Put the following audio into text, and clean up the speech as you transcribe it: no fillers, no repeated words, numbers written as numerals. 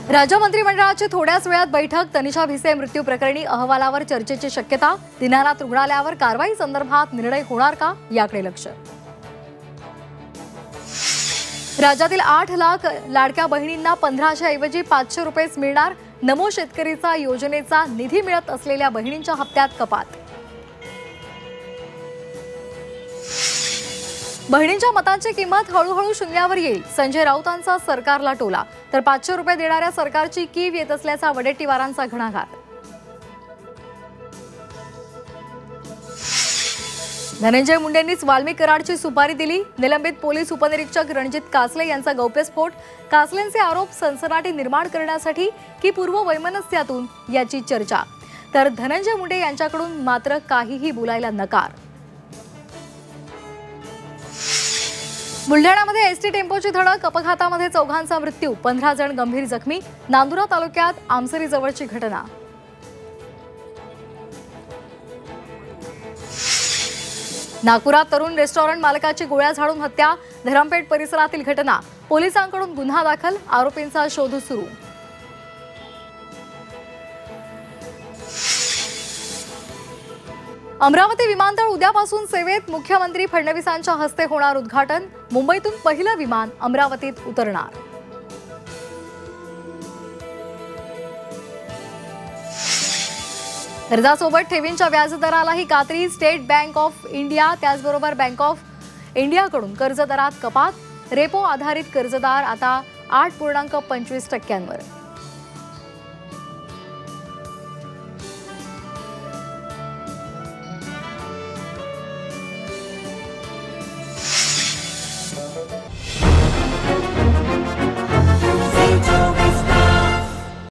राज्य मंत्रिमंडळाची थोड्याच वेळात बैठक। तनिषा भिसे मृत्यू प्रकरणी अहवालावर चर्चेची शक्यता। दीनानाथ रुग्णालयावर कारवाई संदर्भात निर्णय होणार का याकडे लक्ष। राज्यातील 8 लाख लाडक्या बहिणींना 1500 ऐवजी 500 रुपयेच मिळणार। नमो शेतकरीचा योजनेचा निधी मिळत असलेल्या बहिणींच्या हप्त्यात कपात। बहिणींच्या मतांची किंमत हळूहळू शून्यावर येईल। संजय राऊतांचा सरकारला टोला। तर 500 रुपये देणाऱ्या सरकारची कीव येत असल्याचा वडेट्टीवारांचा घणाघात। धनंजय मुंडेंनीच वाल्मिक कराडची सुपारी दिली। निलंबित पोलीस उपनिरीक्षक रणजित कासले यांचा गौप्यस्फोट। कासलेंचे आरोप सनसनाटी निर्माण करण्यासाठी की पूर्व वैमनस्यातून याची चर्चा। तर धनंजय मुंडे यांच्याकडून मात्र काहीही बोलायला नकार। बुलढाण्यामध्ये एसटी टेम्पोची धडक। अपघातामध्ये 4 मृत्यू, 15 जण गंभीर जखमी। नांदुरा तालुक्यात आमसरी जवळची घटना। नागपुरात तरुण रेस्टॉरंट मालकाची गोळ्या झाडून हत्या। धरमपेठ परिसरातील घटना। पोलिसांकडून गुन्हा दाखल। आरोपींचा शोध सुरू। अमरावती विमानतळ उद्यापासून सेवेत। मुख्यमंत्री फडणवीसांच्या हस्ते होणार उद्घाटन। मुंबईतून पहिलं विमान अमरावतीत उतरणार। कर्जासोबत ठेवींच्या व्याजदरालाही कात्री। स्टेट बँक ऑफ इंडिया त्याचबरोबर बँक ऑफ इंडियाकडून कर्जदरात कपात। रेपो आधारित कर्जदार आता 8.25%वर।